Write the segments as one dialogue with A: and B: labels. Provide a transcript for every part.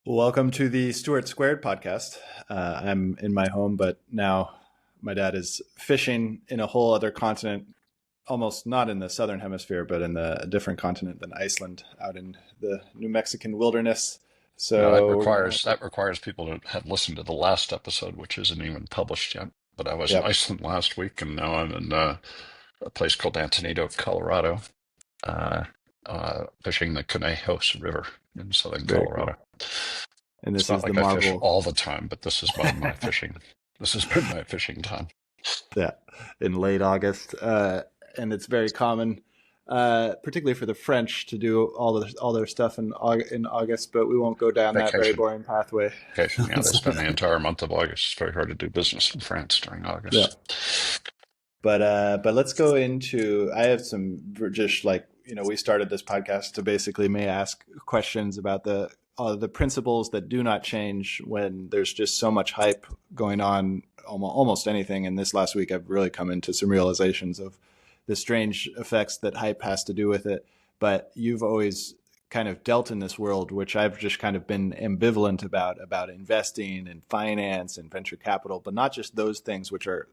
A: Welcome to the Stewart Squared podcast. I'm in my home, but now my dad is fishing in a whole other continent, almost not in the southern hemisphere, but in a different continent than Iceland, out in the New Mexican wilderness.
B: Yeah, that
A: So we're gonna have
B: requires
A: to,
B: that requires people to have listened to the last episode, which isn't even published yet. But I was in
A: yep,
B: Iceland last week, and now I'm in a place called Antonito, Colorado, uh, fishing the Conejos River in southern
A: very
B: Colorado.
A: cool. And
B: It's
A: this
B: not
A: is the
B: like I fish
A: Marvel,
B: all the time, but this is my fishing. This has been my fishing time.
A: yeah, in late August, and it's very common, particularly for the French, to do all their stuff in August. But we won't go down that very
B: Vacation,
A: boring pathway.
B: vacation. Yeah, they spend the entire month of August. It's very hard to do business in France during
A: Yeah.
B: August.
A: But let's go into. I have some just like we started this podcast to basically may ask questions about the principles that do not change when there's just so much hype going on almost anything. And this last week, I've really come into some realizations of the strange effects that hype has to do with it. But you've always kind of dealt in this world, which I've just kind of been ambivalent about investing and finance and venture capital, but not just those things, which are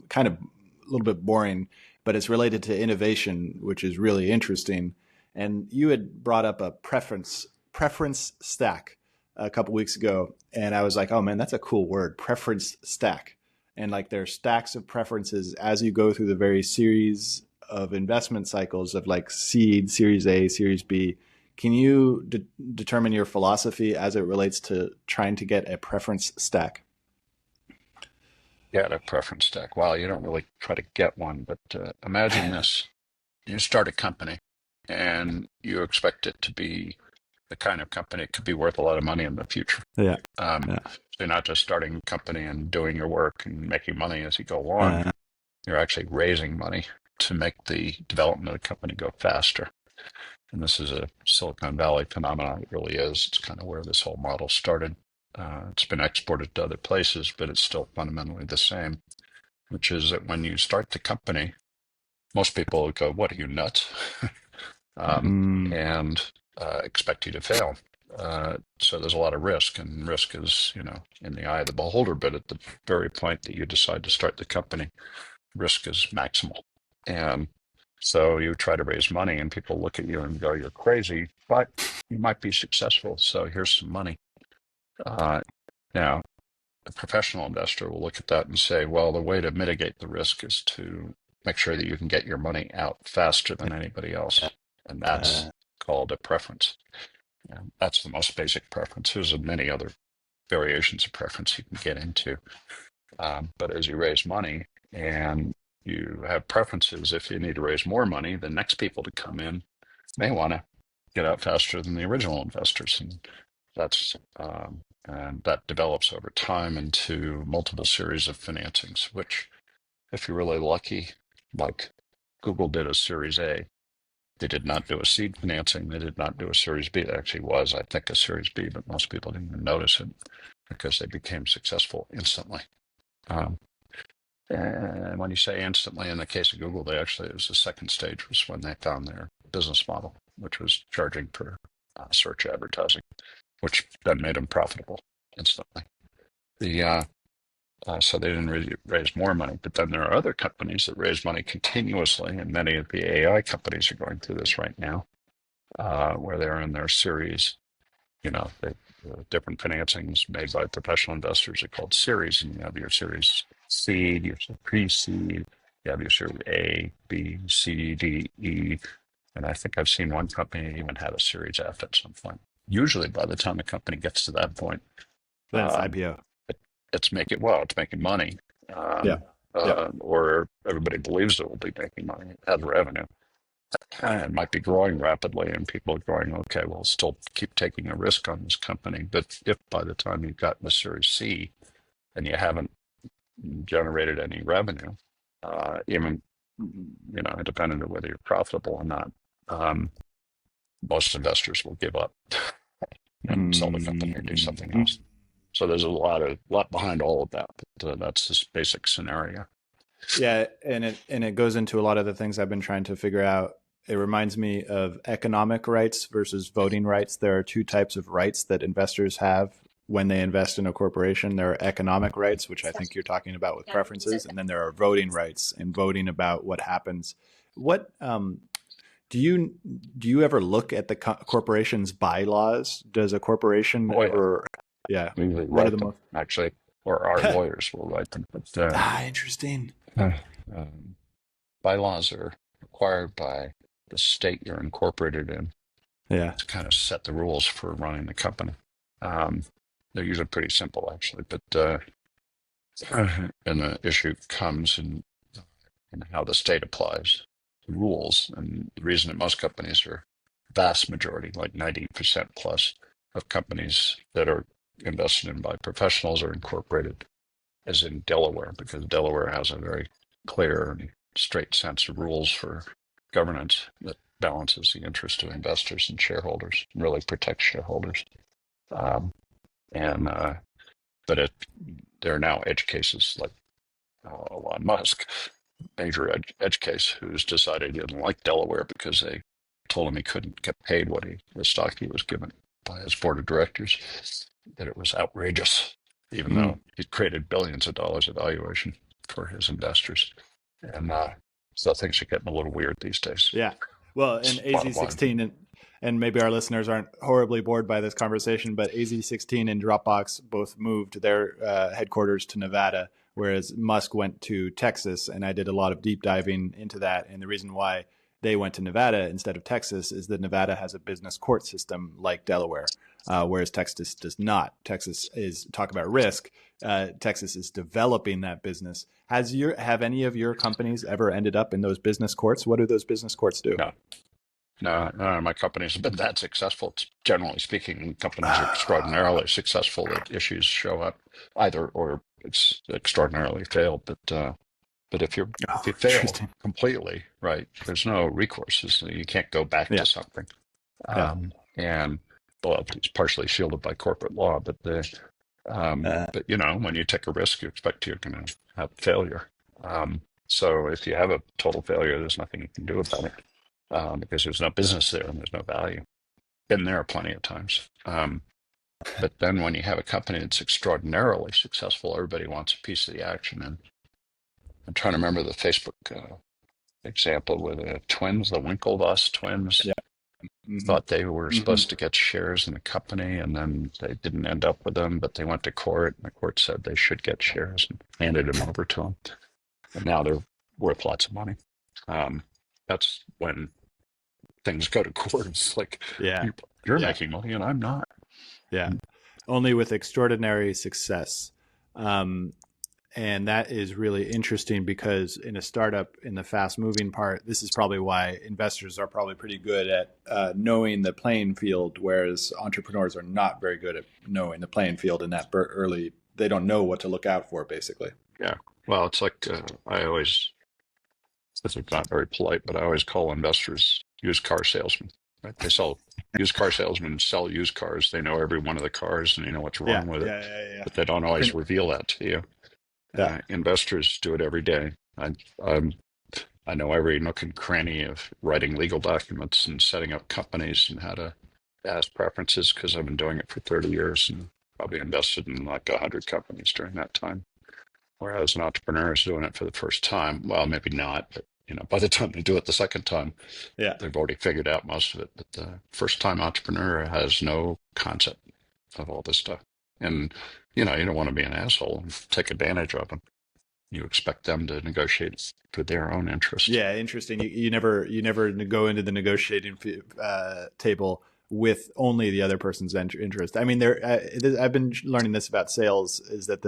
A: kind of a little bit boring, but it's related to innovation, which is really interesting. And you had brought up a preference stack a couple weeks ago, and I was like, oh man, that's a cool word, preference stack. And like there are stacks of preferences as you go through the very series of investment cycles of like seed, Series A, Series B. Can you determine your philosophy as it relates to trying to get a preference stack?
B: Yeah, a preference stack. Wow, you don't really try to get one, but imagine this. You start a company and you expect it to be the kind of company it could be worth a lot of money in the future.
A: Yeah,
B: Um,
A: yeah,
B: so you're not just starting a company and doing your work and making money as you go along.
A: uh,
B: You're actually raising money to make the development of the company go faster. And this is a Silicon Valley phenomenon. It really is. It's kind of where this whole model started. It's been exported to other places, but it's still fundamentally the same, which is that when you start the company, most people would go, "What are you, nuts?" um,
A: mm,
B: and expect you to fail. So there's a lot of risk, and risk is, in the eye of the beholder. But at the very point that you decide to start the company, risk is maximal. And so you try to raise money, and people look at you and go, "You're crazy," but you might be successful. So here's some money. Uh, Now, a professional investor will look at that and say, well, the way to mitigate the risk is to make sure that you can get your money out faster than anybody else. And that's
A: uh,
B: called a preference. And that's the most basic preference. There's many other variations of preference you can get into. But as you raise money and you have preferences, if you need to raise more money, the next people to come in may want to get out faster than the original investors. And that develops over time into multiple series of financings, which, if you're really lucky, like Google did a Series A, they did not do a seed financing. They did not do a Series B. It actually was, I think, a Series B, but most people didn't even notice it because they became successful instantly. Um, and when you say instantly, in the case of Google, it was the second stage was when they found their business model, which was charging for search advertising, which then made them profitable instantly. So they didn't really raise more money, but then there are other companies that raise money continuously, and many of the AI companies are going through this right now, where they're in their series. Different financings made by professional investors are called series, and you have your series seed, your pre-seed, you have your series A, B, C, D, E, and I think I've seen one company even had a series F at some point. Usually, by the time a company gets to that point,
A: then it's
B: um,
A: IPO.
B: it's making money,
A: Yeah, yeah.
B: or everybody believes it will be making money, it has revenue. And it might be growing rapidly, and people are going, okay, well, still keep taking a risk on this company. But if by the time you've gotten to Series C and you haven't generated any revenue, even, independent of whether you're profitable or not, um, most investors will give up and sell the company or do something
A: Mm-hmm.
B: else. So there's a lot behind all of that, but that's this basic scenario.
A: Yeah, and it goes into a lot of the things I've been trying to figure out it reminds me of economic rights versus voting rights. There are two types of rights that investors have when they invest in a corporation. There are economic rights, which I think you're talking about with preferences, and then there are voting rights and voting about what happens. What do you ever look at the corporation's bylaws? Does a corporation
B: Oh, yeah.
A: ever? Yeah.
B: We usually
A: What are
B: write
A: the
B: them,
A: most?
B: actually, or our lawyers will write them. But
A: Interesting.
B: uh, um, bylaws are required by the state you're incorporated in
A: Yeah.
B: to kind of set the rules for running the company. Um, they're usually pretty simple, actually, but and the issue comes in how the state applies the rules. And the reason that most companies are vast majority, like 90% plus of companies that are invested in by professionals are incorporated as in Delaware, because Delaware has a very clear and straight sense of rules for governance that balances the interest of investors and shareholders, and really protects shareholders. Um, and but there are now edge cases like Elon Musk, major edge case, who's decided he didn't like Delaware because they told him he couldn't get paid the stock he was given by his board of directors, that it was outrageous, even
A: Mm.
B: though it created billions of dollars of valuation for his investors. And so things are getting a little weird these days.
A: Yeah. Well, and
B: Bottom line.
A: AZ16 and maybe our listeners aren't horribly bored by this conversation, but AZ16 and Dropbox both moved their headquarters to Nevada, whereas Musk went to Texas. And I did a lot of deep diving into that. And the reason why they went to Nevada instead of Texas is that Nevada has a business court system like Delaware, whereas Texas does not. Texas is, talk about risk. Texas is developing that business. Have any of your companies ever ended up in those business courts? What do those business courts do?
B: No. No, none of my companies have been that successful. Generally speaking, companies are extraordinarily successful that issues show up either or it's extraordinarily failed. But if you fail completely, right, there's no recourse. You can't go back to something. And well, it's partially shielded by corporate law, but but when you take a risk, you expect you're going to have failure. So if you have a total failure, there's nothing you can do about it. Because there's no business there and there's no value. Been there plenty of times. But then when you have a company that's extraordinarily successful, everybody wants a piece of the action. And I'm trying to remember the Facebook example with the twins, the Winklevoss twins.
A: Yeah. Mm-hmm.
B: Thought they were supposed to get shares in the company, and then they didn't end up with them, but they went to court, and the court said they should get shares and handed them over to them. And now they're worth lots of money. That's when things go to court. It's like, you're making money and I'm not.
A: Yeah. Only with extraordinary success. And that is really interesting because in a startup, in the fast moving part, this is probably why investors are probably pretty good at knowing the playing field, whereas entrepreneurs are not very good at knowing the playing field in that early. They don't know what to look out for, basically.
B: Yeah. Well, it's like I always, this is not very polite, but I always call investors used car salesmen. Right? They sell used car salesmen sell used cars. They know every one of the cars and they know what's wrong with it, but they don't always reveal that to you. Investors do it every day. I know every nook and cranny of writing legal documents and setting up companies and how to ask preferences because I've been doing it for 30 years and probably invested in like 100 companies during that time. Whereas an entrepreneur is doing it for the first time. Well, maybe not, but by the time they do it the second time, they've already figured out most of it. But the first-time entrepreneur has no concept of all this stuff. And, you don't want to be an asshole and take advantage of them. You expect them to negotiate for their own interest.
A: Yeah, interesting. You never go into the negotiating table with only the other person's interest. I mean, I've been learning this about sales, is that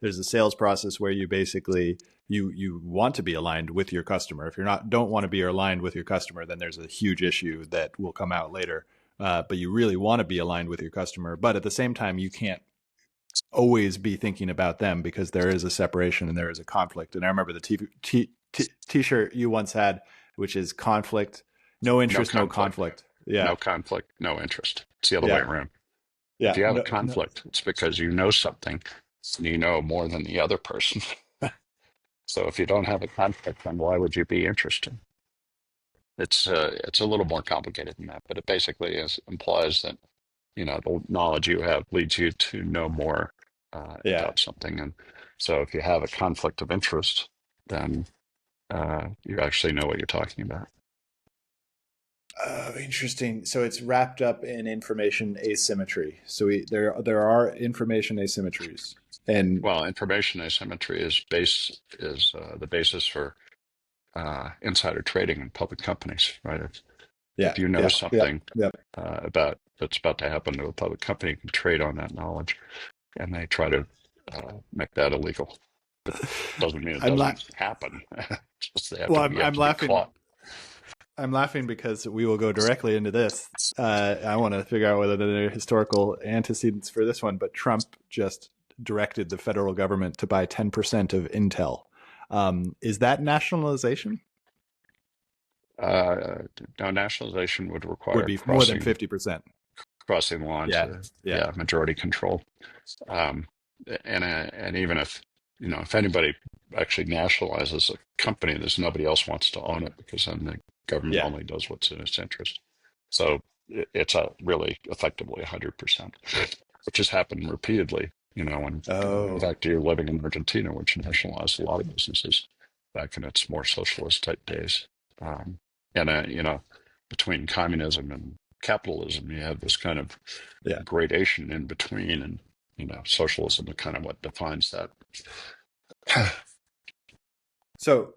A: there's a sales process where you basically you want to be aligned with your customer. If don't want to be aligned with your customer, then there's a huge issue that will come out later. But you really want to be aligned with your customer. But at the same time, you can't always be thinking about them because there is a separation and there is a conflict. And I remember the t-shirt you once had, which is conflict, no interest, no conflict. Yeah.
B: No conflict, no interest. It's the other way around.
A: Yeah.
B: If you have a conflict, it's because you know something and you know more than the other person. So if you don't have a conflict, then why would you be interested? it's a little more complicated than that, but it basically implies that the knowledge you have leads you to know more
A: Yeah.
B: about something, and so if you have a conflict of interest, then you actually know what you're talking about.
A: Oh, interesting. So it's wrapped up in information asymmetry. So there are information asymmetries, and
B: Well, information asymmetry is the basis for insider trading in public companies, right?
A: yeah,
B: If you know
A: yeah, yeah,
B: something
A: yeah.
B: about that's about to happen to a public company, you can trade on that knowledge, and they try to make that illegal. But doesn't mean it
A: I'm la-
B: doesn't happen. Just
A: well,
B: you have
A: I'm
B: to be
A: laughing.
B: caught.
A: I'm laughing because we will go directly into this. I want to figure out whether there are historical antecedents for this one, but Trump just directed the federal government to buy 10% of Intel. Is that nationalization?
B: Uh, Now, nationalization would
A: Would
B: require
A: be more than 50%.
B: crossing the line
A: Yeah,
B: to
A: yeah,
B: majority control. Um, and even if anybody actually nationalizes a company, there's nobody else wants to own it because then the government
A: yeah.
B: only does what's in its interest. So it's a really effectively 100%, which has happened repeatedly. When in
A: Oh,
B: fact you're living in Argentina, which nationalized a lot of businesses back in its more socialist type days. Um, and between communism and capitalism, you have this kind of
A: yeah.
B: gradation in between, and socialism is kind of what defines that.
A: So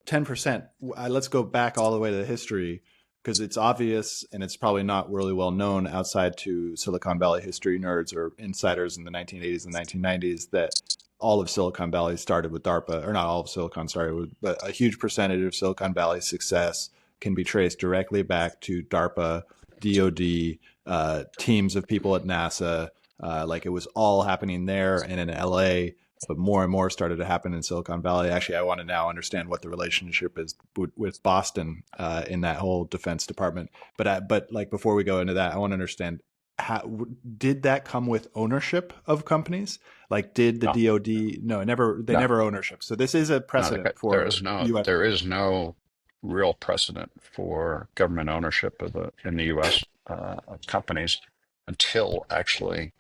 A: 10%, let's go back all the way to the history because it's obvious and it's probably not really well known outside to Silicon Valley history nerds or insiders in the 1980s and 1990s that all of Silicon Valley started with DARPA, or not all of Silicon started with, but a huge percentage of Silicon Valley's success can be traced directly back to DARPA, DoD, teams of people at NASA. Like it was all happening there and in LA, but more and more started to happen in Silicon Valley. Actually, I want to now understand what the relationship is with Boston in that whole Defense Department. But like before we go into that, I want to understand how did that come with ownership of companies? Like, did the
B: No,
A: DoD? No, never. They
B: no,
A: never ownership. So this is a
B: no.
A: precedent for U.S.
B: There is no real precedent for government ownership in the U.S. Of companies until actually,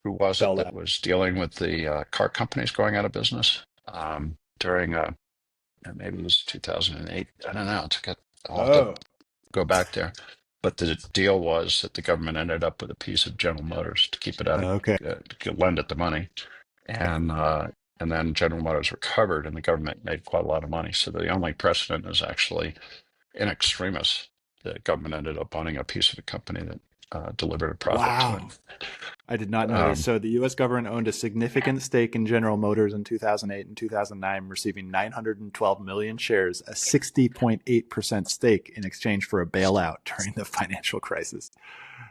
B: who was it that
A: bailout.
B: was dealing with the car companies going out of business during maybe it was 2008. I don't know. I'll have to
A: Oh,
B: go back there. But the deal was that the government ended up with a piece of General Motors to keep it out of,
A: okay.
B: to lend it the money, and and then General Motors recovered, and the government made quite a lot of money. So the only precedent is actually in extremis. The government ended up owning a piece of a company that delivered a profit to it.
A: Wow. I did not know this.
B: Um,
A: So the U.S. government owned a significant stake in General Motors in 2008 and 2009, receiving 912 million shares, a 60.8% stake in exchange for a bailout during the financial crisis.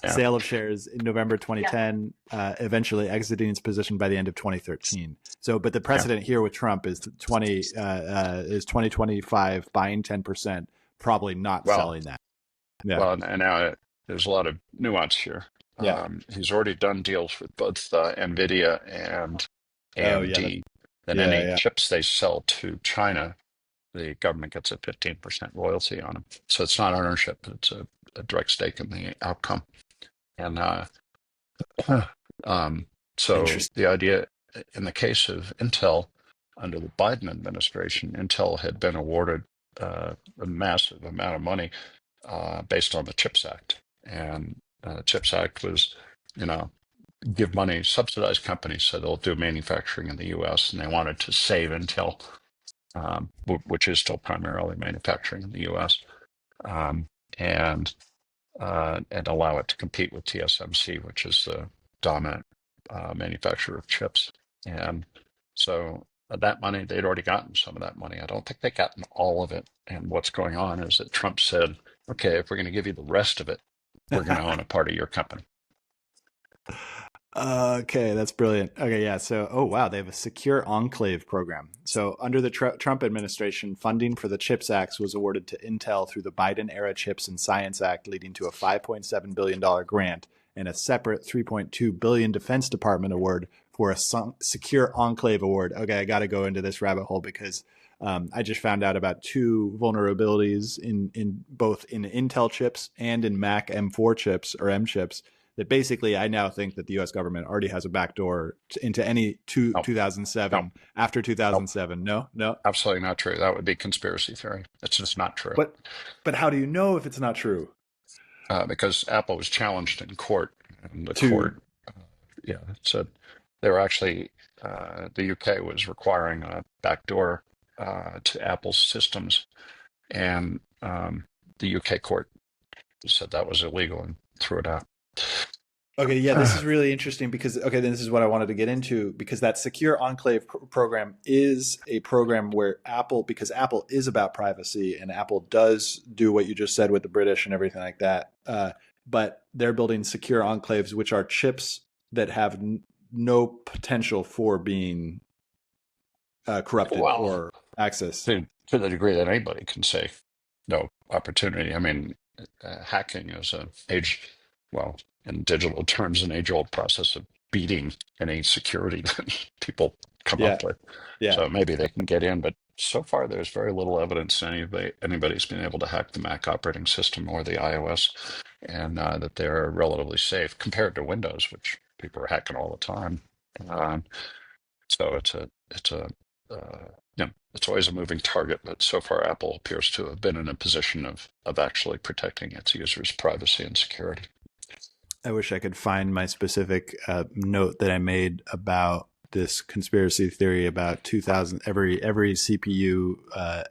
B: yeah.
A: Sale of shares in November 2010, eventually exiting its position by the end of 2013. So, but the
B: Yeah.
A: precedent here with Trump is 2025 buying 10%, probably not
B: Well,
A: selling that. Yeah.
B: and now there's a lot of nuance here.
A: Yeah.
B: He's already done deals with both NVIDIA and
A: Oh, yeah.
B: AMD. Then
A: Yeah.
B: any
A: Yeah.
B: chips they sell to China, the government gets a 15% royalty on them. So it's not ownership; it's a direct stake in the outcome. And so
A: Interesting.
B: the idea, in the case of Intel, under the Biden administration, Intel had been awarded a massive amount of money based on the CHIPS Act. And the CHIPS Act was, you know, give money, subsidize companies so they'll do manufacturing in the U.S. And they wanted to save Intel, which is still primarily manufacturing in the U.S. Um, and and allow it to compete with TSMC, which is the dominant manufacturer of chips. And so that money, they'd already gotten some of that money. I don't think they'd gotten all of it. And what's going on is that Trump said, okay, if we're going to give you the rest of it, we're going to own a part of your company.
A: Okay, that's brilliant. Okay, yeah. So, oh wow, they have a secure enclave program. So, under the Trump administration, funding for the CHIPS Act was awarded to Intel through the Biden era Chips and Science Act, leading to a $5.7 billion grant and a separate $3.2 billion Defense Department award for a secure enclave award. Okay, I got to go into this rabbit hole because I just found out about two vulnerabilities in both in Intel chips and in Mac M4 chips or M chips that basically I now think that the U.S. government already has a backdoor into any
B: No,
A: 2007
B: no,
A: after
B: nope.
A: 2007. No, no.
B: Absolutely not true. That would be conspiracy theory. It's just not true.
A: But how do you know if it's not true?
B: Because Apple was challenged in court, and the
A: To
B: court, yeah, said they were actually, the UK was requiring a backdoor to Apple's systems, and the UK court said that was illegal and threw it out.
A: Okay, yeah, this is really interesting because this is what I wanted to get into because that secure enclave program is a program where because Apple is about privacy and Apple does do what you just said with the British and everything like that. But they're building secure enclaves, which are chips that have no potential for being corrupted
B: Well,
A: or accessed.
B: to the degree that anybody can say no opportunity. I mean, hacking is well, in digital terms, an age-old process of beating any security that people come
A: Yeah,
B: up with.
A: yeah.
B: So maybe they can get in, but so far there's very little evidence anybody's been able to hack the Mac operating system or the iOS, and that they're relatively safe compared to Windows, which people are hacking all the time. Um, so it's always a moving target, but so far Apple appears to have been in a position of actually protecting its users' privacy and security.
A: I wish I could find my specific note that I made about this conspiracy theory about 2000. Every CPU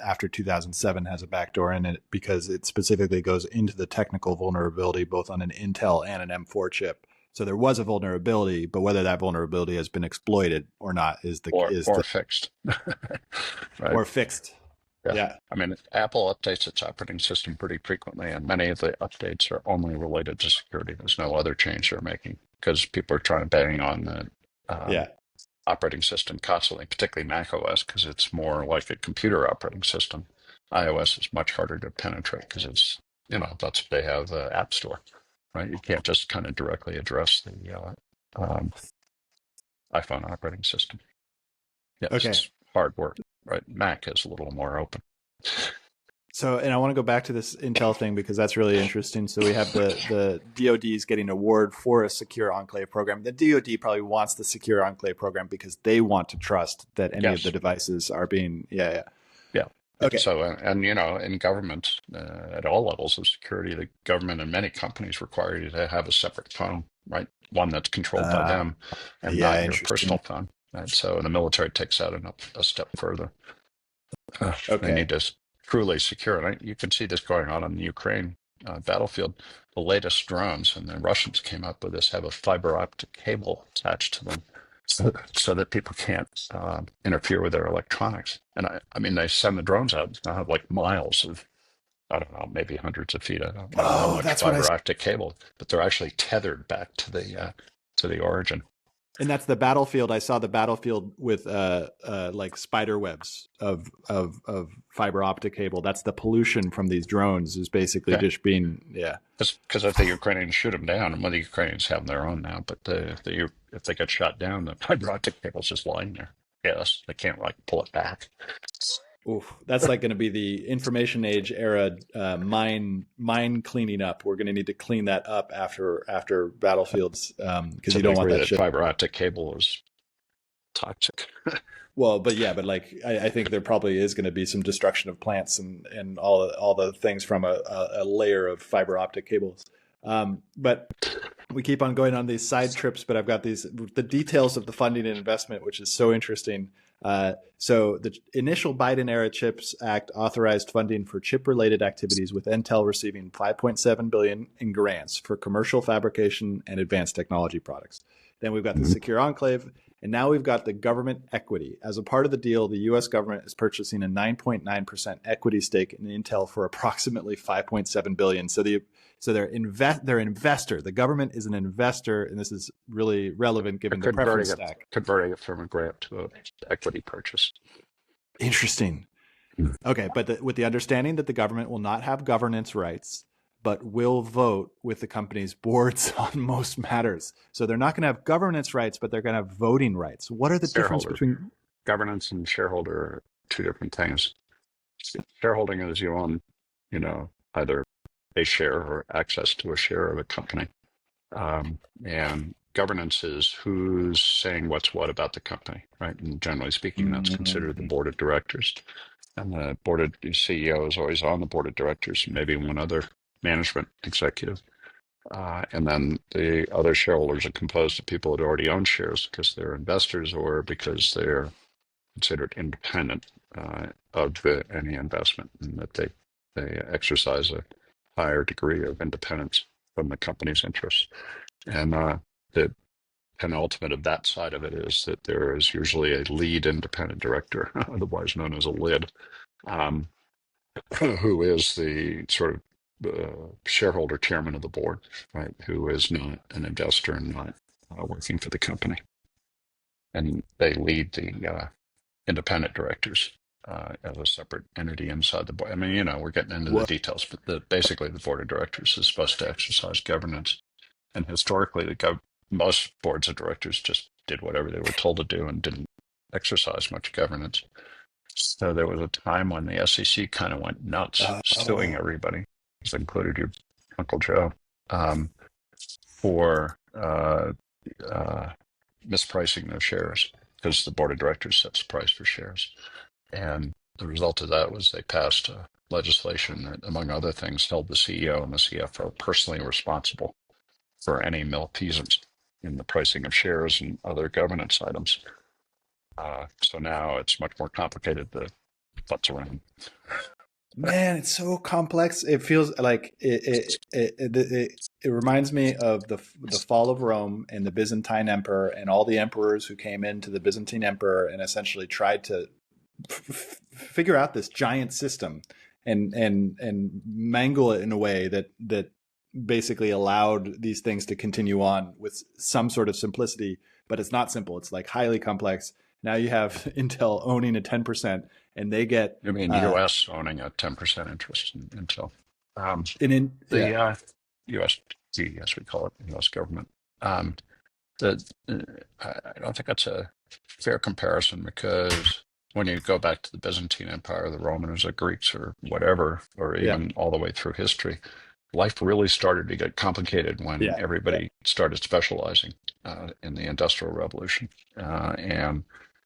A: after 2007 has a backdoor in it because it specifically goes into the technical vulnerability both on an Intel and an M4 chip. So there was a vulnerability, but whether that vulnerability has been exploited or not is
B: Or fixed. Right.
A: or fixed.
B: Yeah.
A: Yeah.
B: I mean, Apple updates its operating system pretty frequently, and many of the updates are only related to security. There's no other change they're making because people are trying to bang on the
A: Yeah.
B: operating system constantly, particularly Mac OS, because it's more like a computer operating system. iOS is much harder to penetrate because that's they have the App Store, right? You can't just kind of directly address the iPhone operating system. Yes,
A: Okay.
B: it's hard work, right? Mac is a little more open.
A: So, and I want to go back to this Intel thing because that's really interesting. So we have the DoD's getting an award for a secure enclave program. The DoD probably wants the secure enclave program because they want to trust that any of the devices are being,
B: Yeah.
A: Okay.
B: So, and in government, at all levels of security, the government and many companies require you to have a separate phone, right? One that's controlled by them and not your personal phone. And so the military takes that a step further. They need to truly secure it. You can see this going on the Ukraine battlefield. The latest drones, and the Russians came up with this, have a fiber optic cable attached to them so that people can't interfere with their electronics. And I mean, they send the drones out now have like miles of, I don't know, maybe hundreds of feet. I don't know how much fiber optic cable, but they're actually tethered back to the origin.
A: And that's the battlefield. I saw the battlefield with like spider webs of fiber optic cable. That's the pollution from these drones is basically just being
B: Because if the Ukrainians shoot them down, and the Ukrainians have their own now, but if they get shot down, the fiber optic cable's just lying there. Yes, they can't pull it back.
A: Oof, that's like going to be the information age era mine cleaning up. We're going to need to clean that up after battlefields because you don't want that shit.
B: Fiber optic cable is toxic.
A: Well, but like I think there probably is going to be some destruction of plants and all the things from a layer of fiber optic cables. But we keep on going on these side trips, but I've got the details of the funding and investment, which is so interesting. So the initial Biden era CHIPS Act authorized funding for chip related activities with Intel receiving $5.7 billion in grants for commercial fabrication and advanced technology products. Then we've got the secure enclave. And now we've got the government equity. As a part of the deal, the U.S. government is purchasing a 9.9% equity stake in Intel for approximately $5.7 billion. So they're investor. The government is an investor, and this is really relevant given the preference stack.
B: Converting it from a grant to an equity purchase.
A: Interesting. Okay, but with the understanding that the government will not have governance rights, but will vote with the company's boards on most matters. So they're not going to have governance rights, but they're going to have voting rights. What are the differences between
B: governance and shareholder two different things. Shareholding is you own, either a share or access to a share of a company. And governance is who's saying what's what about the company, right? And generally speaking, that's considered the board of directors. And the CEO is always on the board of directors, and maybe one other management executive. And then the other shareholders are composed of people that already own shares because they're investors or because they're considered independent of any investment, and that they exercise a higher degree of independence from the company's interests. And the penultimate of that side of it is that there is usually a lead independent director, otherwise known as a lid, who is the sort of shareholder chairman of the board, right? Who is not an investor and not working for the company. And they lead the independent directors as a separate entity inside the board. I mean, we're getting into the details, but basically the board of directors is supposed to exercise governance. And historically, most boards of directors just did whatever they were told to do and didn't exercise much governance. So there was a time when the SEC kind of went nuts, suing everybody, which included your Uncle Joe, for mispricing their shares because the board of directors sets the price for shares. And the result of that was they passed legislation that, among other things, held the CEO and the CFO personally responsible for any malfeasance in the pricing of shares and other governance items. So now it's much more complicated to futz around.
A: Man, it's so complex. It feels like it reminds me of the fall of Rome and the Byzantine emperor and all the emperors who came into the Byzantine emperor and essentially tried to figure out this giant system and mangle it in a way that basically allowed these things to continue on with some sort of simplicity, but it's not simple. It's like highly complex. Now you have Intel owning a 10%, and they get.
B: You mean U.S. owning a 10% interest in Intel? U.S. as we call it, U.S. government. I don't think that's a fair comparison because when you go back to the Byzantine Empire, the Romans, the Greeks, or whatever, or even all the way through history, life really started to get complicated when everybody started specializing in the Industrial Revolution. And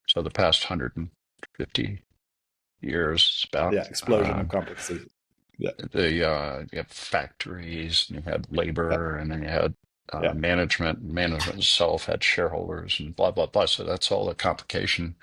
B: so the past 150 years, about
A: explosion of complexity.
B: You have factories, and you had labor, and then you had management. Management itself had shareholders, and blah blah blah. So that's all the complication.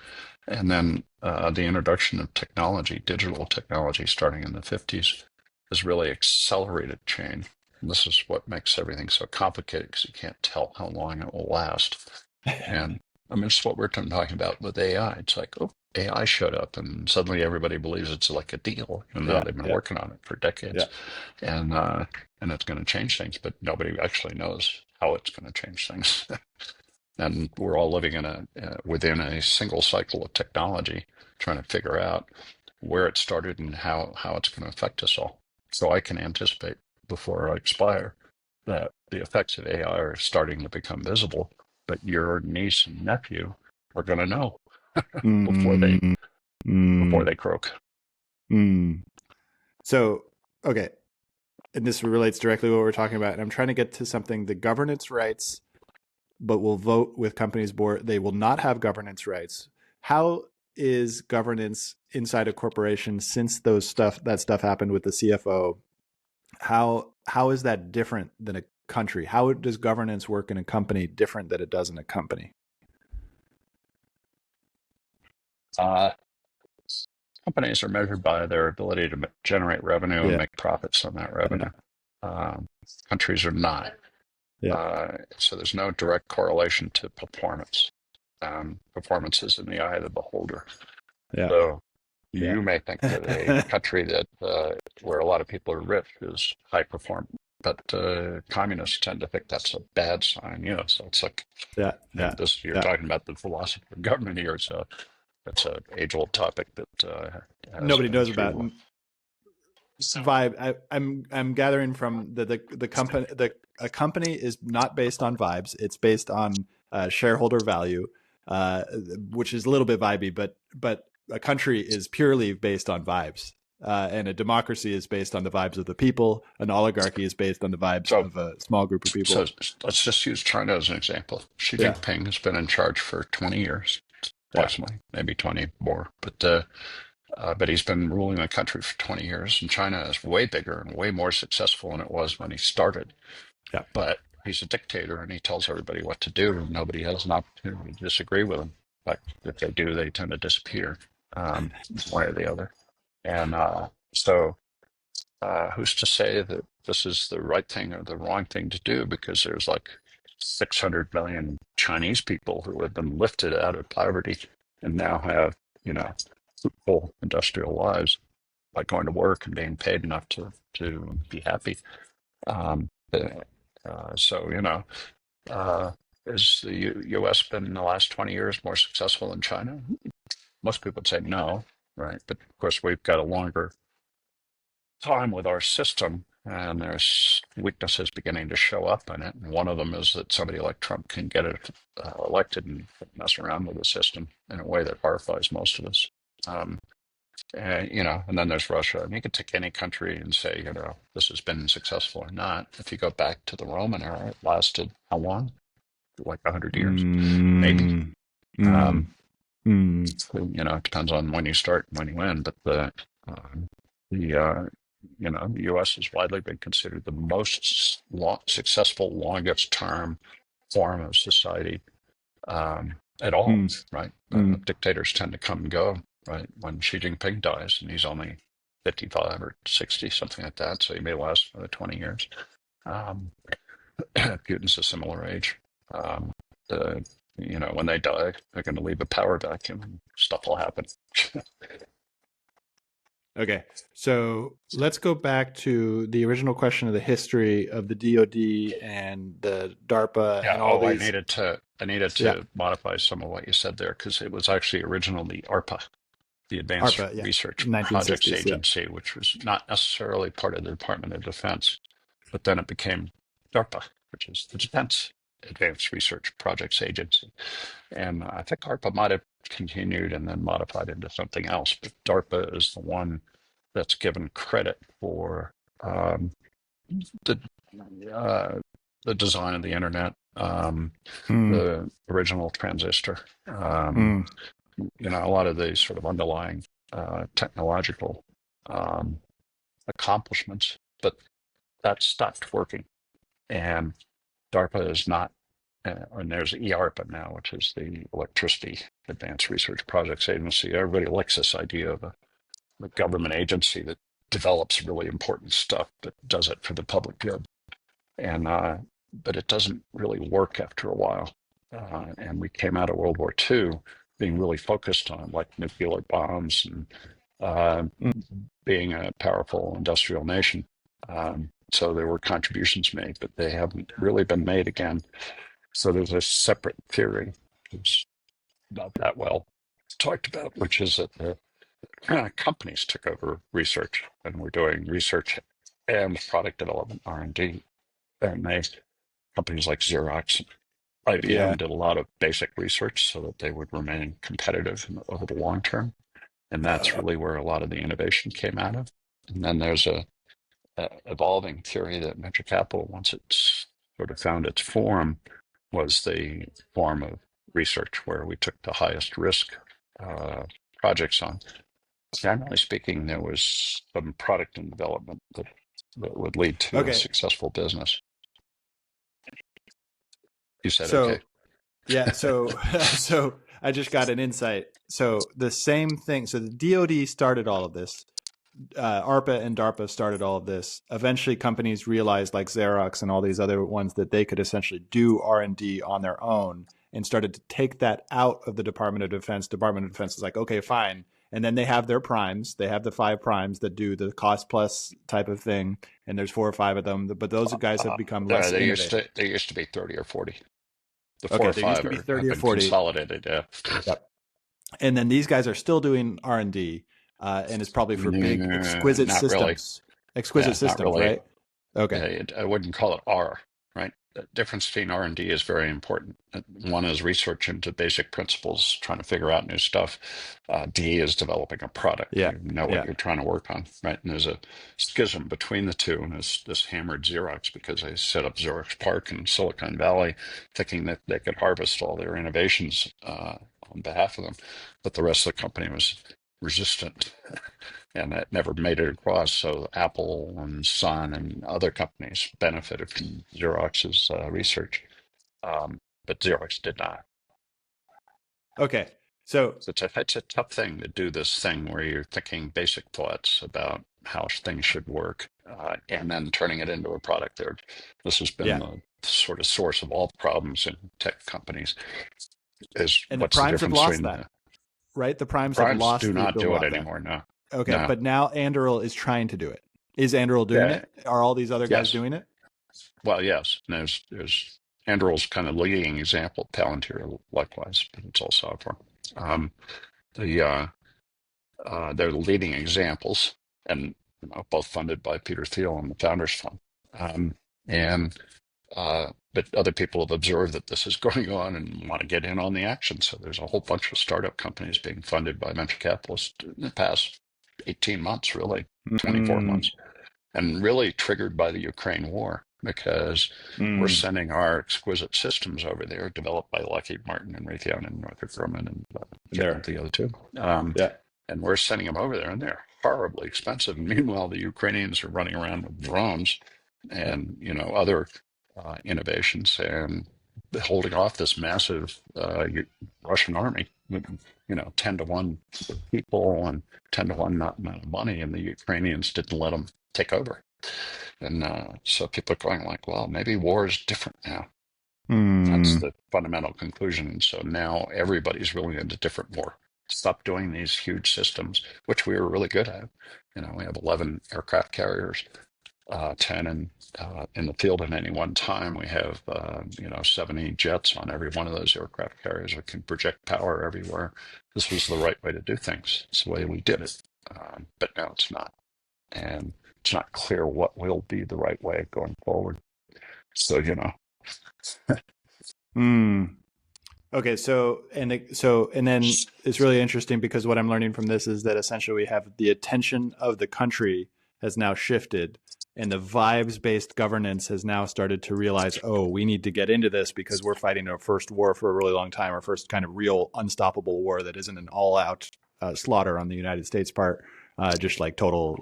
B: And then the introduction of technology, digital technology, starting in the 50s, has really accelerated change. And this is what makes everything so complicated because you can't tell how long it will last. And I mean, it's what we're talking about with AI. It's like, oh, AI showed up and suddenly everybody believes it's like a deal. And now they've been working on it for decades. And it's going to change things, but nobody actually knows how it's going to change things. And we're all living in within a single cycle of technology, trying to figure out where it started and how it's going to affect us all. So I can anticipate before I expire that the effects of AI are starting to become visible, but your niece and nephew are going to know before they croak.
A: So, okay. And this relates directly to what we're talking about. And I'm trying to get to something, the governance rights, but will vote with companies board. They will not have governance rights. How is governance inside a corporation since that stuff happened with the CFO? How is that different than a country? How does governance work in a company different than it does in a company?
B: Companies are measured by their ability to generate revenue and make profits on that revenue. Countries are not. So there's no direct correlation to performance. Performance is in the eye of the beholder. So you may think that a country that where a lot of people are rich is high performing, but communists tend to think that's a bad sign. So it's like you're talking about the philosophy of government here. So that's an age-old topic that
A: nobody knows about. Vibe. I'm gathering from the company. A company is not based on vibes. It's based on shareholder value, which is a little bit vibey. But a country is purely based on vibes. And a democracy is based on the vibes of the people. An oligarchy is based on the vibes
B: So,
A: of a small group of people.
B: so let's just use China as an example. Xi
A: Yeah,
B: Jinping has been in charge for 20 years,
A: yeah,
B: approximately, maybe 20 more. But he's been ruling the country for 20 years, and China is way bigger and way more successful than it was when he started.
A: yeah.
B: But he's a dictator, and he tells everybody what to do, and nobody has an opportunity to disagree with him. In fact, if they do, they tend to disappear, one way or the other. And who's to say that this is the right thing or the wrong thing to do? Because there's like 600 million Chinese people who have been lifted out of poverty and now have, full industrial lives by going to work and being paid enough to be happy. So, has the U.S. been in the last 20 years more successful than China? Most people would say no, right? But of course, we've got a longer time with our system, and there's weaknesses beginning to show up in it. And one of them is that somebody like Trump can get it elected and mess around with the system in a way that horrifies most of us. And then there's Russia. And you could take any country and say, this has been successful or not. If you go back to the Roman era, it lasted how long? Like 100 years, maybe. It depends on when you start and when you end. But the U.S. has widely been considered the most successful, longest term form of society at all, right? Dictators tend to come and go, right? When Xi Jinping dies, and he's only 55 or 60, something like that, so he may last another 20 years. Putin's a similar age. When they die, they're going to leave a power vacuum and stuff will happen.
A: Okay, so let's go back to the original question of the history of the DoD and the DARPA and all these.
B: I needed to modify some of what you said there, because it was actually originally ARPA, the Advanced
A: ARPA,
B: Research
A: 1960s,
B: Projects Agency, which was not necessarily part of the Department of Defense, but then it became DARPA, which is the Defense Advanced Research Projects Agency. And I think ARPA might have continued and then modified into something else, but DARPA is the one that's given credit for the design of the internet, the original transistor, a lot of the sort of underlying technological accomplishments, but that stopped working. And DARPA is not, and there's EARPA now, which is the Electricity Advanced Research Projects Agency. Everybody likes this idea of a government agency that develops really important stuff, but does it for the public good. And but it doesn't really work after a while. And we came out of World War II being really focused on like nuclear bombs and being a powerful industrial nation. So there were contributions made, but they haven't really been made again. So there's a separate theory, it's not that well talked about, which is that the companies took over research and were doing research and product development, R&D. And companies like Xerox and IBM did a lot of basic research so that they would remain competitive over the long term. And that's really where a lot of the innovation came out of. And then there's a evolving theory that venture capital, once it's sort of found its form, was the form of research where we took the highest risk projects on. Generally speaking, there was some product and development that would lead to a successful business. You said okay.
A: Yeah, so I just got an insight. So the same thing. So the DoD started all of this. ARPA and DARPA started all of this. Eventually, companies realized, like Xerox and all these other ones, that they could essentially do R&D on their own and started to take that out of the Department of Defense. Department of Defense is like, okay, fine. And then they have their primes. They have the 5 primes that do the cost plus type of thing. And there's 4 or 5 of them. But those guys have become less innovative.
B: They used to be 30 or 40. The
A: okay,
B: 4 or 5
A: used to be 30 or 40.
B: Consolidated, yeah.
A: Yep. And then these guys are still doing R&D. And it's probably for big, exquisite systems.
B: Really.
A: Exquisite systems, really. Right? Okay.
B: I wouldn't call it R, right? the difference between R&D is very important. One is research into basic principles, trying to figure out new stuff. D is developing a product.
A: Yeah.
B: You know what
A: Yeah.
B: you're trying to work on, right? And there's a schism between the two. And this hammered Xerox because they set up Xerox PARC in Silicon Valley, thinking that they could harvest all their innovations on behalf of them, but the rest of the company was resistant and that never made it across. So Apple and Sun and other companies benefited from Xerox's research, but Xerox did not.
A: Okay. So
B: So it's a tough thing to do this thing where you're thinking basic thoughts about how things should work and then turning it into a product. There, this has been
A: yeah,
B: the sort of source of all problems in tech companies. Is
A: and the
B: what's the
A: primes have
B: difference
A: lost
B: between
A: that, right? The primes have
B: primes
A: lost
B: do
A: the
B: not
A: ability
B: do
A: to
B: it
A: lock that.
B: anymore. No,
A: Okay,
B: no.
A: but now Anduril is trying to do it. Is Anduril doing
B: Yeah.
A: it? Are all these other guys
B: Yes.
A: doing it?
B: Well, yes. And there's Anduril's kind of leading example. Palantir likewise, but it's all software. Um, the they're the leading examples, and both funded by Peter Thiel and the Founders Fund. And but other people have observed that this is going on and want to get in on the action. So there's a whole bunch of startup companies being funded by venture capitalists in the past 18 months, really 24
A: Mm,
B: months, and really triggered by the Ukraine war because we're
A: mm,
B: sending our exquisite systems over there, developed by Lockheed Martin and Raytheon and Northrop Grumman and can't remember
A: there.
B: the other two. Um,
A: Yeah.
B: and we're sending them over there, and they're horribly expensive. And meanwhile, the Ukrainians are running around with drones
A: Yeah.
B: and other innovations and holding off this massive Russian army with 10 to 1 people and 10 to 1 not amount of money, and the Ukrainians didn't let them take over. And so people are going like, well, maybe war is different now. That's
A: Mm,
B: the fundamental conclusion. And so now everybody's really into different war. Stop doing these huge systems, which we were really good at. We have 11 aircraft carriers, 10 in the field at any one time. We have 70 jets on every one of those aircraft carriers. We can project power everywhere. This was the right way to do things. It's the way we did it. But now it's not. And it's not clear what will be the right way going forward. So,
A: mm. Okay, and then it's really interesting because what I'm learning from this is that essentially we have the attention of the country has now shifted, and the vibes-based governance has now started to realize, oh, we need to get into this because we're fighting our first war for a really long time, our first kind of real unstoppable war that isn't an all-out slaughter on the United States part, just like total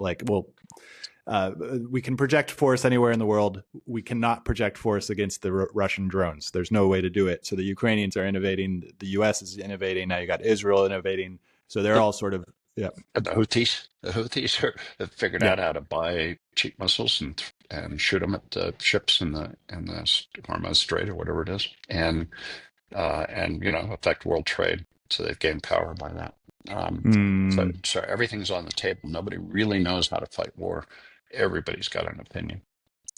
A: we can project force anywhere in the world. We cannot project force against the Russian drones. There's no way to do it. So the Ukrainians are innovating. The U.S. is innovating. Now you got Israel innovating. So they're all sort of, yeah.
B: The Houthis have figured
A: Yeah.
B: out how to buy cheap missiles and shoot them at the ships in the Hormuz Strait or whatever it is, and affect world trade. So they've gained power by that. So
A: Mm,
B: so everything's on the table. Nobody really knows how to fight war. Everybody's got an opinion,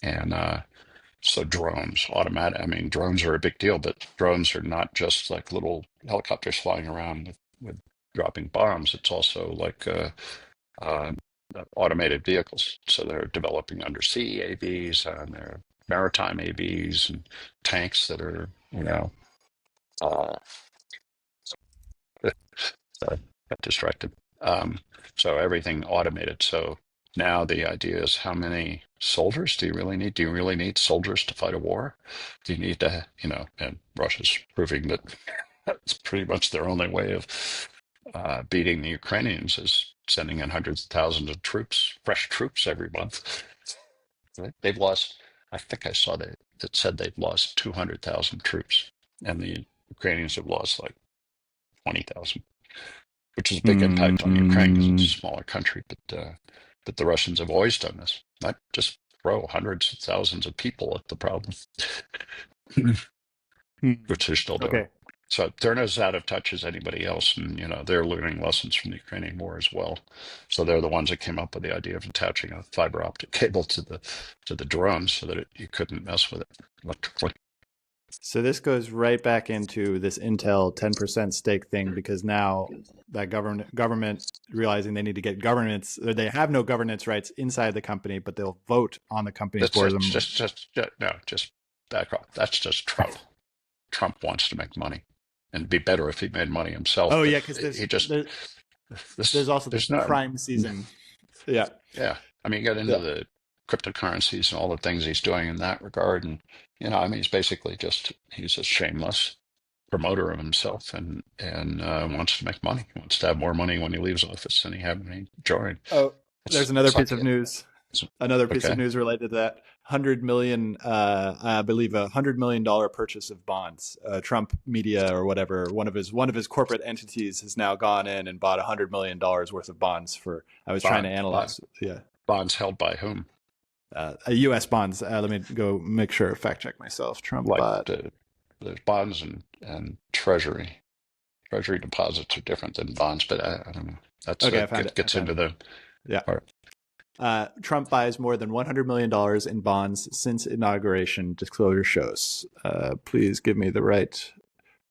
B: and so drones, automatic. I mean, drones are a big deal, but drones are not just like little helicopters flying around with dropping bombs. It's also like uh, automated vehicles. So they're developing undersea AVs and they're maritime AVs and tanks that are, uh, sorry, got distracted. So everything automated. So now the idea is how many soldiers do you really need? Do you really need soldiers to fight a war? Do you need to, and Russia's proving that that's pretty much their only way of beating the Ukrainians is sending in hundreds of thousands of troops, fresh troops every month. Right? They've lost, I think I saw that said they've lost 200,000 troops, and the Ukrainians have lost like 20,000, which is a big impact on Ukraine because it's a
A: mm,
B: smaller country. But the Russians have always done this, not just throw hundreds of thousands of people at the problem,
A: mm.
B: which they're still doing.
A: Okay.
B: So they're as out of touch as anybody else, and they're learning lessons from the Ukrainian war as well. So they're the ones that came up with the idea of attaching a fiber optic cable to the drone so that you couldn't mess with it electrically.
A: So this goes right back into this Intel 10% stake thing because now that government realizing they need to get governance, or they have no governance rights inside the company, but they'll vote on the company's
B: That's
A: board.
B: just no, just back off. That's just Trump. Trump wants to make money, and it'd be better if he made money himself.
A: Oh
B: But
A: yeah, because
B: he just
A: there's also the
B: there's no
A: crime season. Yeah,
B: yeah. I mean, you get into
A: yeah.
B: the cryptocurrencies and all the things he's doing in that regard, and I mean, he's a shameless promoter of himself, and wants to make money. He wants to have more money when he leaves office than he had when he joined.
A: Oh, there's another
B: It's
A: piece
B: like
A: of news.
B: it's,
A: Another piece of
B: okay.
A: news related to that. 100 million, I believe, $100 million purchase of bonds. Trump Media or whatever, one of his corporate entities has now gone in and bought $100 million worth of bonds for. I was trying to
B: Bond
A: analyze, yeah,
B: bonds held by whom?
A: U.S. bonds. Let me go make sure, fact check myself. Trump
B: Like
A: bought.
B: there's bonds and treasury. Treasury deposits are different than bonds, but I don't know.
A: Okay, I found it.
B: Gets into the
A: Yeah.
B: part.
A: Trump buys more than $100 million in bonds since inauguration, disclosure shows. Please give me the right.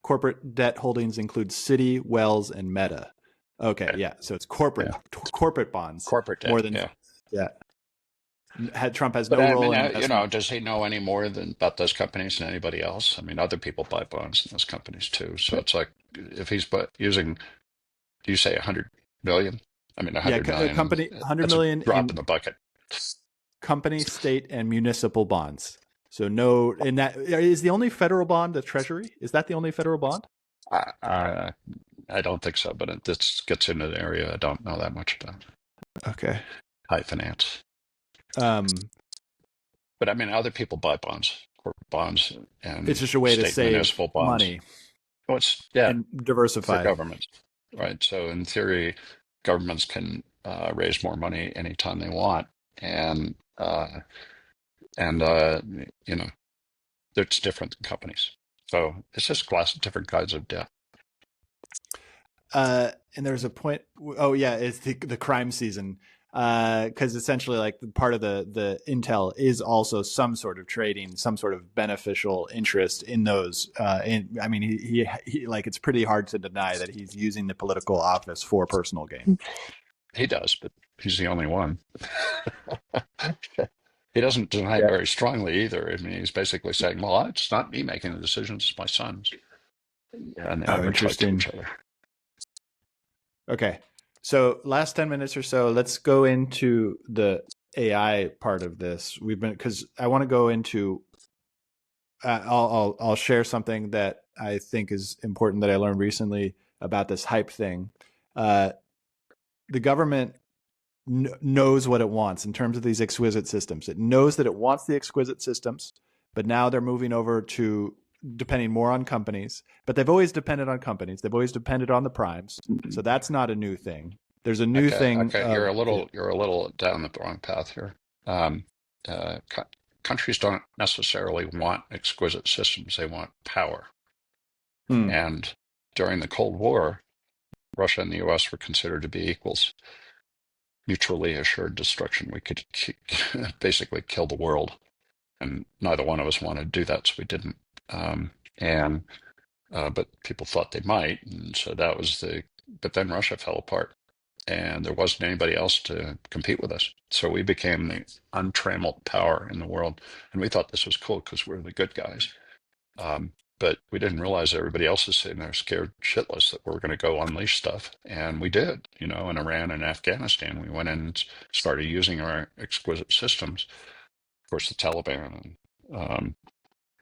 A: Corporate debt holdings include Citi, Wells, and Meta. Okay,
B: Okay.
A: yeah. So it's corporate
B: Yeah.
A: corporate bonds
B: Corporate debt.
A: more than,
B: Yeah.
A: yeah. Trump has
B: But
A: no
B: I
A: role
B: mean,
A: in investment.
B: does he know any more about those companies than anybody else? I mean, other people buy bonds in those companies too. So it's like if he's using, do you say 100 million? I mean,
A: Yeah,
B: 100 million.
A: company 100
B: That's a
A: million
B: drop
A: in
B: in the bucket.
A: company, state, and municipal bonds. So no, in that is the only federal bond the Treasury. Is that the only federal bond?
B: I, I don't think so, but this gets into the area I don't know that much about.
A: Okay.
B: High finance.
A: Um,
B: But I mean, other people buy bonds, corporate bonds,
A: it's
B: and
A: just a way to
B: state and
A: save
B: municipal bonds.
A: money
B: Well, yeah,
A: and
B: for
A: diversify.
B: governments, right? So in theory, governments can raise more money anytime they want, and uh, and you know, it's different than companies. So it's just different kinds of debt.
A: And there's a point. Oh yeah, it's the crime season. Because essentially, like part of the intel is also some sort of trading, some sort of beneficial interest in those. I mean, he like it's pretty hard to deny that he's using the political office for personal gain.
B: He does, but he's the only one. He doesn't deny it
A: Yeah.
B: very strongly either. I mean, he's basically saying, "Well, it's not me making the decisions; it's my sons." And they
A: Oh,
B: never talk to
A: interesting.
B: each other.
A: Okay. So last 10 minutes or so, let's go into the AI part of this. Because I want to go into, I'll share something that I think is important that I learned recently about this hype thing. The government knows what it wants in terms of these exquisite systems. It knows that it wants the exquisite systems, but now they're moving over to depending more on companies. But they've always depended on companies. They've always depended on the primes. So that's not a new thing. There's a new
B: Okay,
A: thing
B: okay,
A: of, yeah.
B: you're a little down the wrong path here. Um, countries don't necessarily want exquisite systems; they want power.
A: Hmm.
B: And during the Cold War, Russia and the U.S. were considered to be equals, mutually assured destruction. We could basically kill the world, and neither one of us wanted to do that, so we didn't. And but people thought they might, and so that was the. But then Russia fell apart, and there wasn't anybody else to compete with us. So we became the untrammeled power in the world, and we thought this was cool because we're the good guys. But we didn't realize everybody else is sitting there scared shitless that we're going to go unleash stuff. And we did, in Iran and Afghanistan. We went in and started using our exquisite systems. Of course, the Taliban, and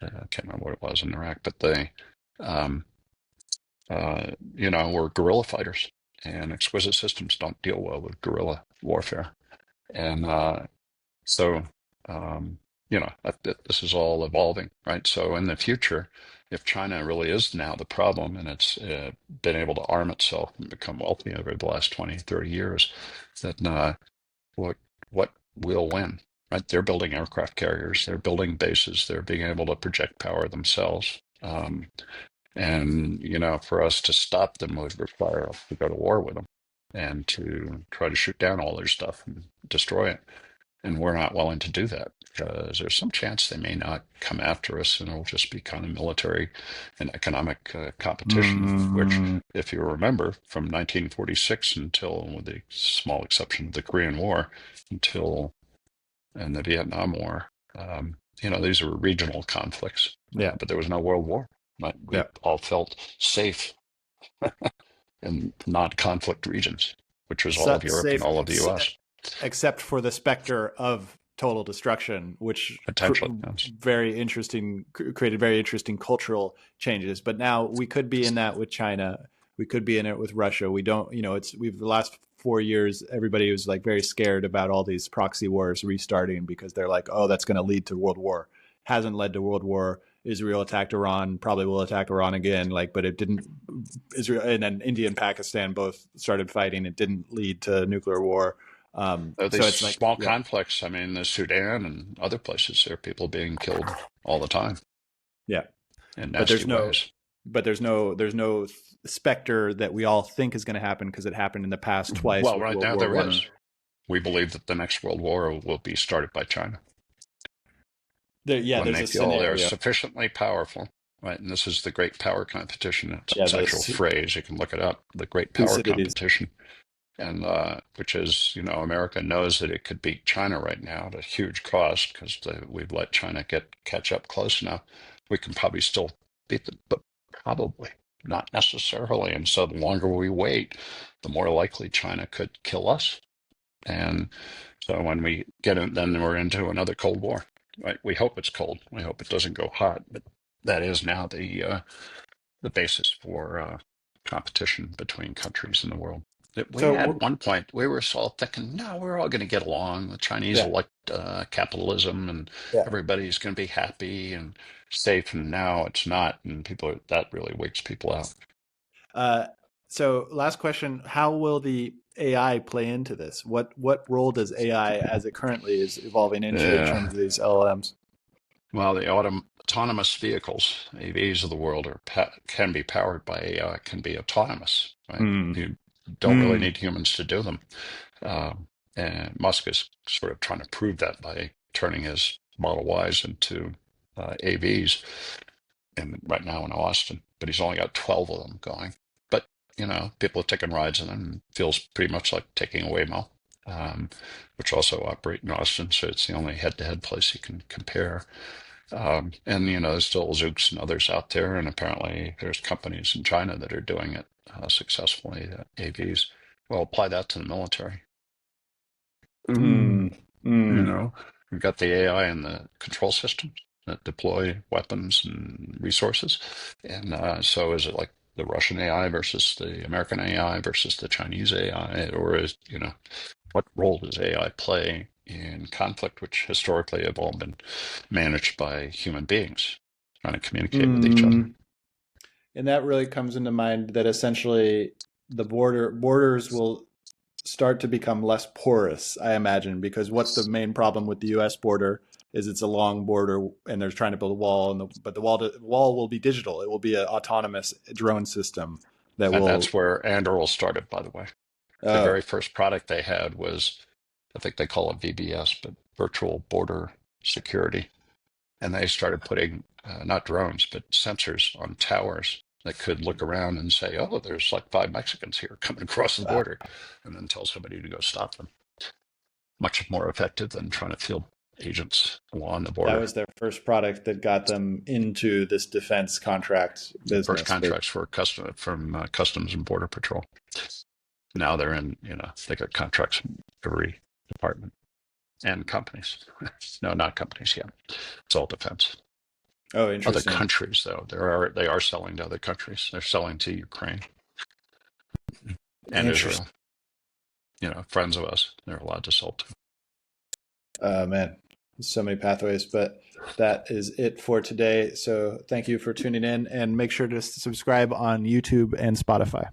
B: I can't remember what it was in Iraq, but they, um, were guerrilla fighters. And exquisite systems don't deal well with guerrilla warfare. And so, this is all evolving, right? So in the future, if China really is now the problem and it's been able to arm itself and become wealthy over the last 20, 30 years, then what, what will win, right? They're building aircraft carriers, they're building bases, they're being able to project power themselves. And, for us to stop them would require us to go to war with them and to try to shoot down all their stuff and destroy it. And we're not willing to do that because there's some chance they may not come after us and it'll just be kind of military and economic competition, which,
A: Mm,
B: if you remember, from 1946 until, with the small exception of the Korean War, until and the Vietnam War, these were regional conflicts,
A: Yeah.
B: but there was no world war. Right? We
A: Yeah.
B: all felt safe in non-conflict regions, which was all of Europe and
A: Safe,
B: all of the U.S.
A: except for the specter of total destruction, which
B: Potentially, yes.
A: created very interesting cultural changes. But now we could be in that with China. We could be in it with Russia. We don't, we've the last 4 years, everybody was like very scared about all these proxy wars restarting because they're like, oh, that's going to lead to world war. Hasn't led to world war. Israel attacked Iran, probably will attack Iran again. But it didn't. Israel and then India and Pakistan both started fighting. It didn't lead to nuclear war.
B: These
A: So it's like,
B: small
A: yeah,
B: conflicts, I mean, the Sudan and other places, there are people being killed all the time
A: yeah.
B: in
A: But
B: nasty ways.
A: there's no specter that we all think is going to happen because it happened in the past twice
B: Well,
A: with
B: right
A: World
B: now
A: War
B: there
A: One.
B: is. We believe that the next world war will be started by China
A: Yeah,
B: when
A: there's
B: they
A: a
B: feel they're
A: scenario.
B: sufficiently powerful. Right, and this is the great power competition.
A: Yeah,
B: It's actual phrase. You can look it up. The great power
A: Thucydides.
B: competition, and which is, America knows that it could beat China right now at a huge cost because we've let China catch up close enough. We can probably still beat them, but probably not necessarily. And so the longer we wait, the more likely China could kill us. And so when we get it, then we're into another Cold War. Right? We hope it's cold. We hope it doesn't go hot, but that is now the basis for competition between countries in the world. We
A: So
B: at one point we were all thinking, no, we're all going to get along. The Chinese
A: yeah,
B: elect capitalism, and
A: yeah.
B: everybody's going to be happy and safe. And now it's not, and that really wakes people out.
A: Uh, so last question: how will the AI play into this? What role does AI, as it currently is evolving into, in
B: Yeah.
A: terms of these LLMs?
B: Well, the autonomous vehicles, AVs of the world, can be powered by AI, can be autonomous, right?
A: Mm.
B: You don't really need humans to do them. And Musk is sort of trying to prove that by turning his Model Ys into AVs, and right now in Austin, but he's only got 12 of them going. But, people are taking rides in them. Feels pretty much like taking a Waymo, which also operate in Austin. So it's the only head-to-head place you can compare. And, there's still Zoox and others out there. And apparently there's companies in China that are doing it successfully, AVs. Well, apply that to the military. Ooh,
A: Mm. Mm.
B: we've got the AI and the control systems that deploy weapons and resources. And so is it like the Russian AI versus the American AI versus the Chinese AI? Or what role does AI play in conflict, which historically have all been managed by human beings trying to communicate with each other?
A: Mm. And that really comes into mind that essentially the borders will start to become less porous, I imagine, because what's the main problem with the U.S. border is it's a long border and they're trying to build a wall, but the wall will be digital. It will be an autonomous drone system that
B: And
A: will.
B: that's where Anduril started, by the way. The
A: Oh,
B: very first product they had was, I think they call it VBS, but virtual border security. And they started putting not drones, but sensors on towers that could look around and say, oh, there's like 5 Mexicans here coming across the
A: wow.
B: border, and then tell somebody to go stop them. Much more effective than trying to field agents along the
A: That
B: border.
A: was their first product that got them into this defense contract
B: First
A: business.
B: contracts for Customs and Border Patrol. Now they're in, they got contracts in every department and companies. No, not companies yet. It's all defense.
A: Oh,
B: Other
A: interesting.
B: countries, though, they are selling to other countries. They're selling to Ukraine and
A: Interesting.
B: Israel. Friends of us, they're allowed to sell to.
A: Man, so many pathways, but that is it for today. So thank you for tuning in and make sure to subscribe on YouTube and Spotify.